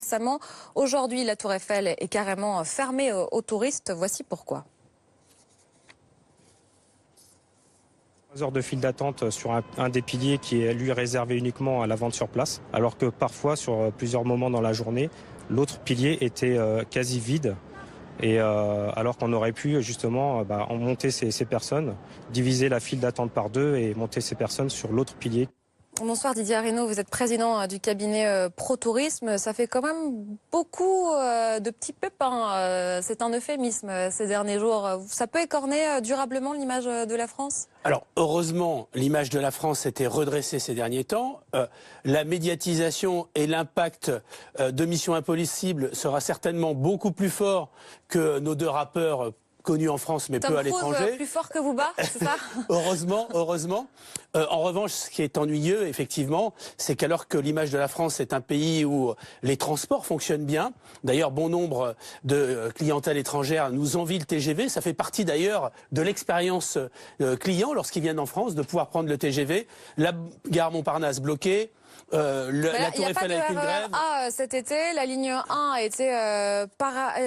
Récemment, aujourd'hui, la Tour Eiffel est carrément fermée aux touristes. Voici pourquoi. 3 heures de file d'attente sur un des piliers qui est lui réservé uniquement à la vente sur place, alors que parfois sur plusieurs moments dans la journée, l'autre pilier était quasi vide. Et alors qu'on aurait pu justement monter ces personnes, diviser la file d'attente par deux et monter ces personnes sur l'autre pilier. Bonsoir Didier Arinaud, vous êtes président du cabinet Pro-Tourisme. Ça fait quand même beaucoup de petits pépins. C'est un euphémisme ces derniers jours. Ça peut écorner durablement l'image de la France ? Alors, heureusement, l'image de la France était redressée ces derniers temps. La médiatisation et l'impact de Mission Impossible sera certainement beaucoup plus fort que nos deux rappeurs connus en France, mais peu à l'étranger. Plus fort que vous bat, c'est ça? Heureusement, heureusement. En revanche, ce qui est ennuyeux, effectivement, c'est qu'alors que l'image de la France est un pays où les transports fonctionnent bien, d'ailleurs, bon nombre de clientèles étrangères nous envient le TGV. Ça fait partie d'ailleurs de l'expérience client lorsqu'ils viennent en France, de pouvoir prendre le TGV. La gare Montparnasse bloquée. La Tour Eiffel avec une grève. Cet été, la ligne 1 a été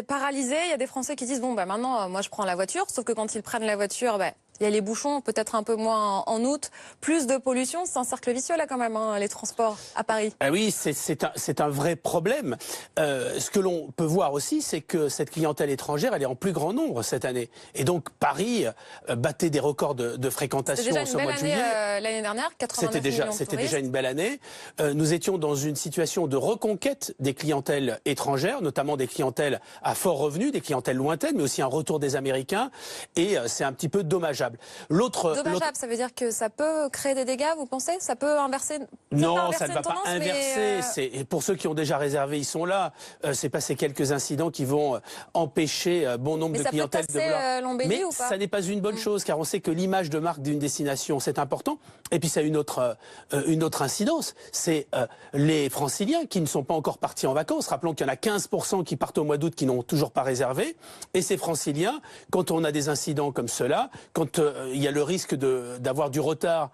paralysée. Il y a des Français qui disent bon, maintenant, moi je prends la voiture. Sauf que quand ils prennent la voiture, il y a les bouchons, peut-être un peu moins en août, plus de pollution. C'est un cercle vicieux là quand même, les transports à Paris. Ah oui, c'est un vrai problème. Ce que l'on peut voir aussi, c'est que cette clientèle étrangère, elle est en plus grand nombre cette année. Et donc Paris battait des records de fréquentation au mois de juillet. L'année dernière, 89 millions. C'était déjà une belle année. Nous étions dans une situation de reconquête des clientèles étrangères, notamment des clientèles à fort revenu, des clientèles lointaines, mais aussi un retour des Américains. Et c'est un petit peu dommageable. Dommageable, ça veut dire que ça peut créer des dégâts, vous pensez? Ça peut inverser? Non, ça ne va pas inverser. Et pour ceux qui ont déjà réservé, ils sont là. C'est pas ces quelques incidents qui vont empêcher bon nombre de clientèles de vouloir. Mais ou pas? Ça n'est pas une bonne chose, car on sait que l'image de marque d'une destination, c'est important. Et puis ça a une autre incidence. C'est les Franciliens qui ne sont pas encore partis en vacances. Rappelons qu'il y en a 15% qui partent au mois d'août qui n'ont toujours pas réservé. Et ces Franciliens, quand on a des incidents comme cela, quand il y a le risque d'avoir du retard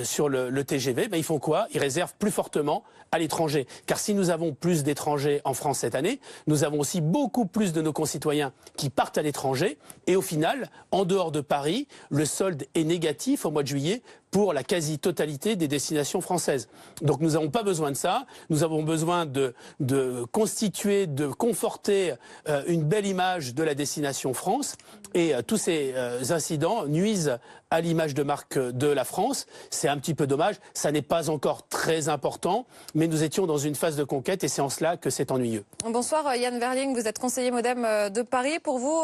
sur le TGV, ils font quoi? Ils réservent plus fortement à l'étranger. Car si nous avons plus d'étrangers en France cette année, nous avons aussi beaucoup plus de nos concitoyens qui partent à l'étranger. Et au final, en dehors de Paris, le solde est négatif au mois de juillet pour la quasi-totalité des destinations françaises. Donc nous n'avons pas besoin de ça. Nous avons besoin de constituer, de conforter une belle image de la destination France. Et tous ces incidents nuisent à l'image de marque de la France. C'est un petit peu dommage. Ça n'est pas encore très important, mais nous étions dans une phase de conquête et c'est en cela que c'est ennuyeux. Bonsoir Yann Verling, vous êtes conseiller MODEM de Paris. Pour vous,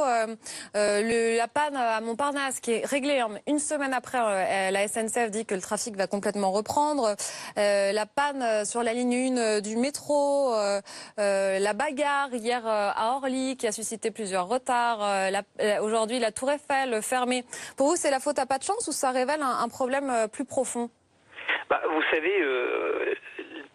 la panne à Montparnasse qui est réglée une semaine après, la SNCF dit que le trafic va complètement reprendre. La panne sur la ligne 1 du métro, la bagarre hier à Orly qui a suscité plusieurs retards. Aujourd'hui, la Tour Eiffel fermée. Pour vous, c'est la faute à pas de chance ou ça révèle un problème plus profond? Vous savez,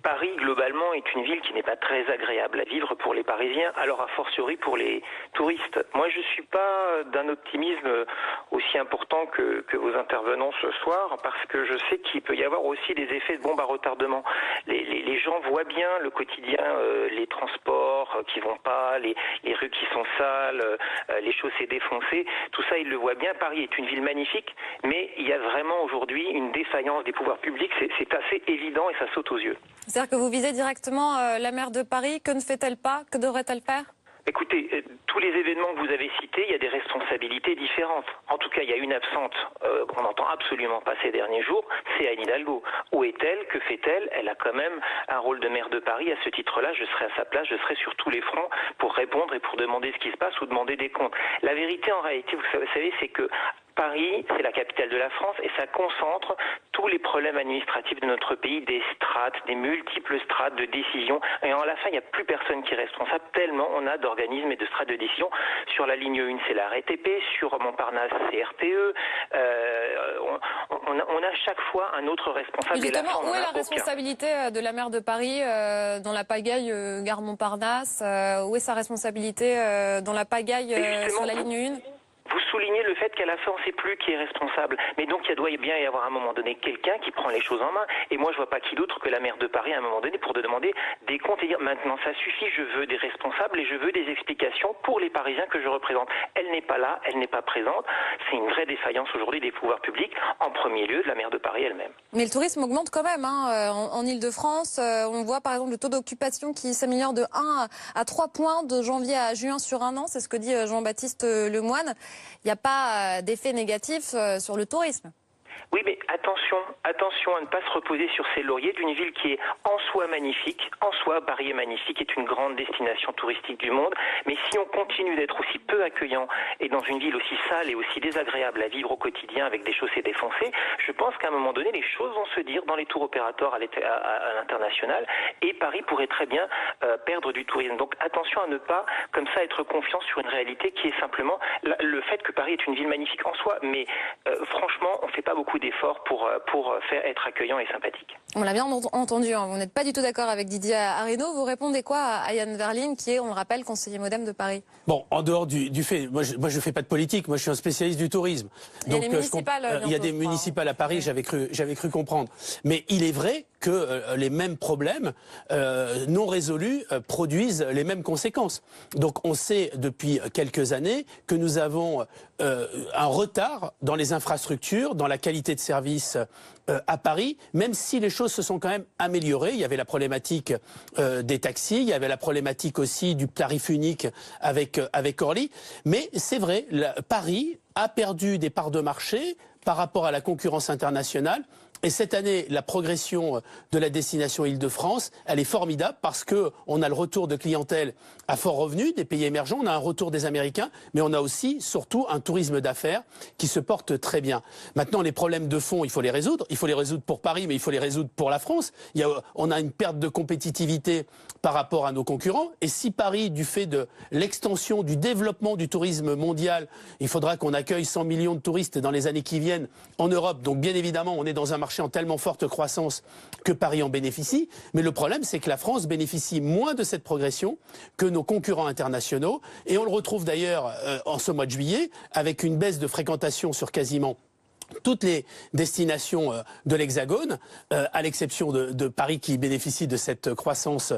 Paris, globalement, est une ville qui n'est pas très agréable à vivre pour les Parisiens, alors a fortiori pour les touristes. Moi, je ne suis pas d'un optimisme aussi important que vos intervenants ce soir, parce que je sais qu'il peut y avoir aussi des effets de bombe à retardement. Les gens voient bien le quotidien, les transports qui vont pas, les rues qui sont sales, les chaussées défoncées, tout ça, ils le voient bien. Paris est une ville magnifique, mais il y a vraiment aujourd'hui une défaillance des pouvoirs publics, c'est assez évident et ça saute aux yeux. C'est-à-dire que vous visez directement la maire de Paris. Que ne fait-elle pas? Que devrait-elle faire? Écoutez, tous les événements que vous avez cités, il y a des responsabilités différentes. En tout cas, il y a une absente qu'on n'entend absolument pas ces derniers jours, c'est Anne Hidalgo. Où est-elle? Que fait-elle? Elle a quand même un rôle de maire de Paris. À ce titre-là, je serai à sa place, je serai sur tous les fronts pour répondre et pour demander ce qui se passe ou demander des comptes. La vérité, en réalité, vous savez, c'est que Paris, c'est la capitale de la France et ça concentre tous les problèmes administratifs de notre pays, des strates, des multiples strates de décision. Et à la fin, il n'y a plus personne qui est responsable, tellement on a d'organismes et de strates de décision. Sur la ligne 1, c'est la RATP, sur Montparnasse, c'est RTE. On a chaque fois un autre responsable. Et justement, où est la responsabilité de la maire de Paris dans la pagaille gare Montparnasse? Où est sa responsabilité dans la pagaille sur la ligne 1? Vous soulignez le fait qu'à la fin, on ne sait plus qui est responsable. Mais donc, il doit bien y avoir à un moment donné quelqu'un qui prend les choses en main. Et moi, je vois pas qui d'autre que la maire de Paris à un moment donné pour demander des comptes et dire maintenant, ça suffit, je veux des responsables et je veux des explications pour les Parisiens que je représente. Elle n'est pas là, elle n'est pas présente. C'est une vraie défaillance aujourd'hui des pouvoirs publics, en premier lieu de la maire de Paris elle-même. Mais le tourisme augmente quand même en Ile-de-France. On voit par exemple le taux d'occupation qui s'améliore de 1 à 3 points de janvier à juin sur un an. C'est ce que dit Jean-Baptiste Lemoine. Il n'y a pas d'effet négatif sur le tourisme. Oui, mais attention à ne pas se reposer sur ses lauriers d'une ville qui est en soi magnifique. En soi, Paris est magnifique, est une grande destination touristique du monde. Mais si on continue d'être aussi peu accueillant et dans une ville aussi sale et aussi désagréable à vivre au quotidien avec des chaussées défoncées, je pense qu'à un moment donné, les choses vont se dire dans les tours opérateurs à l'international et Paris pourrait très bien perdre du tourisme. Donc attention à ne pas, comme ça, être confiant sur une réalité qui est simplement le fait que Paris est une ville magnifique en soi. Mais franchement, on ne fait pas beaucoup d'efforts pour faire être accueillant et sympathique. On l'a bien entendu, hein. Vous n'êtes pas du tout d'accord avec Didier Arinault. Vous répondez quoi à Yann Verlin, qui est, on le rappelle, conseiller MoDem de Paris? Bon, en dehors du fait, moi je fais pas de politique, moi je suis un spécialiste du tourisme. Donc il y a des municipales à Paris, j'avais cru comprendre. Mais il est vrai que les mêmes problèmes non résolus produisent les mêmes conséquences. Donc on sait depuis quelques années que nous avons un retard dans les infrastructures, dans la qualité de service à Paris, même si les choses se sont quand même améliorées. Il y avait la problématique des taxis, il y avait la problématique aussi du tarif unique avec Orly. Mais c'est vrai, Paris a perdu des parts de marché par rapport à la concurrence internationale. Et cette année, la progression de la destination Île-de-France, elle est formidable parce que on a le retour de clientèle à fort revenu des pays émergents, on a un retour des Américains, mais on a aussi, surtout, un tourisme d'affaires qui se porte très bien. Maintenant, les problèmes de fond, il faut les résoudre. Il faut les résoudre pour Paris, mais il faut les résoudre pour la France. On a une perte de compétitivité par rapport à nos concurrents. Et si Paris, du fait de l'extension, du développement du tourisme mondial, il faudra qu'on accueille 100 millions de touristes dans les années qui viennent en Europe. Donc, bien évidemment, on est dans un marché en tellement forte croissance que Paris en bénéficie. Mais le problème, c'est que la France bénéficie moins de cette progression que nos concurrents internationaux. Et on le retrouve d'ailleurs en ce mois de juillet avec une baisse de fréquentation sur quasiment toutes les destinations de l'Hexagone, à l'exception de Paris qui bénéficie de cette croissance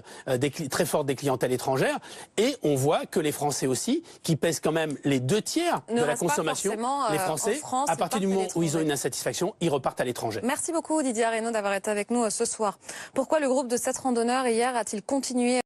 très forte des clientèles étrangères. Et on voit que les Français aussi, qui pèsent quand même les 2/3 de la consommation, les Français, à partir du moment où ils ont une insatisfaction, ils repartent à l'étranger. Merci beaucoup Didier Arinault d'avoir été avec nous ce soir. Pourquoi le groupe de 7 randonneurs hier a-t-il continué